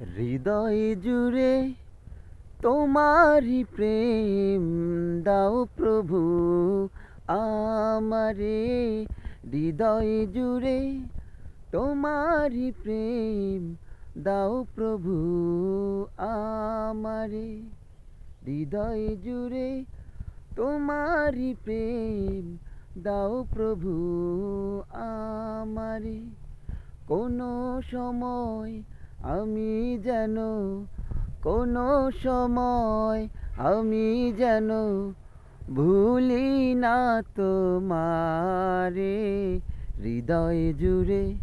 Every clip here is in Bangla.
হৃদয় জুড়ে তোমারি প্রেম দাও প্রভু আমারে। হৃদয় জুড়ে তোমারি প্রেম দাও প্রভু আমারে। হৃদয় জুড়ে তোমারি প্রেম দাও প্রভু আমারে। কোনো সময় আমি যেন কোনো সময় আমি যেন ভুলি না তোমারে। হৃদয় জুড়ে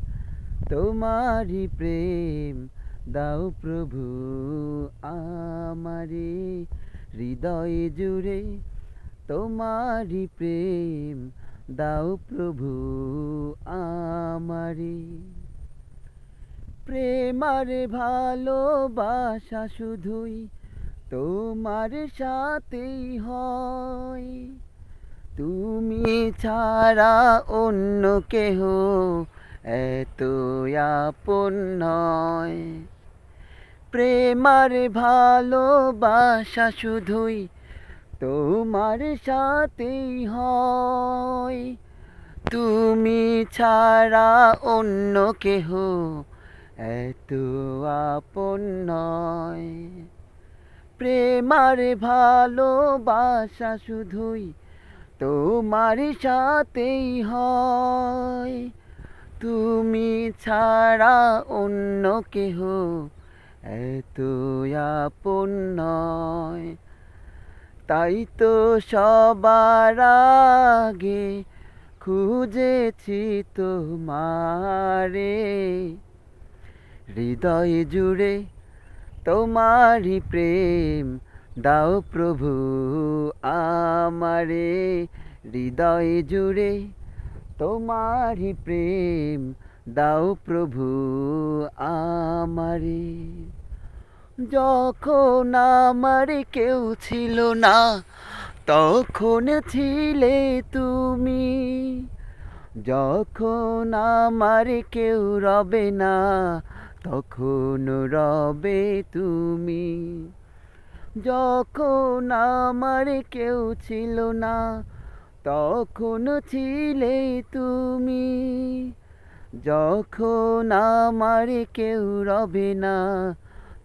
তোমারি প্রেম দাও প্রভু আমারে। হৃদয় জুড়ে তোমারি প্রেম দাও প্রভু আমারে। প্রেমার ভালোবাসা শুধুই তোমার সাথেই হয়। তুমি ছাড়া অন্য কেহ এত আপন নয়। প্রেমার ভালোবাসা শুধুই তোমার সাথেই হয়। তুমি ছাড়া অন্য কেহ এত আপন নয়। প্রেমার ভালোবাসা শুধুই তোমার সাথেই হয়। তুমি ছাড়া অন্য কেহ এত আপন নয়। তাই তো সবার আগে খুঁজেছি তোমারে। হৃদয় জুড়ে তোমারি প্রেম দাও প্রভু আমারে। হৃদয় জুড়ে তোমারি প্রেম দাও প্রভু আমারে। যখন আমার কেউ ছিল না তখন ছিলে তুমি। যখন আমার কেউ রবে না তখন রবে তুমি। যখন আমার কেউ ছিল না তখন ছিলে তুমি। যখন আমার কেউ রবে না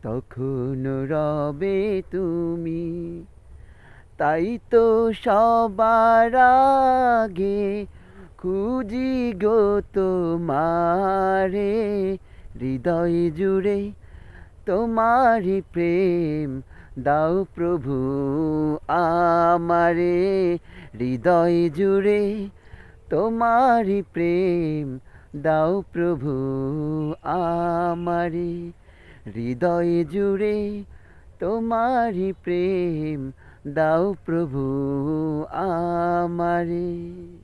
তখন রবে তুমি। তাই তো সবার আগে খুঁজি গো তোমারে। হৃদয় জুড়ে তোমারি প্রেম দাও প্রভু আমারে। হৃদয় জুড়ে তোমারি প্রেম দাও প্রভু আমারে। হৃদয় জুড়ে তোমারি প্রেম দাও প্রভু আমারে।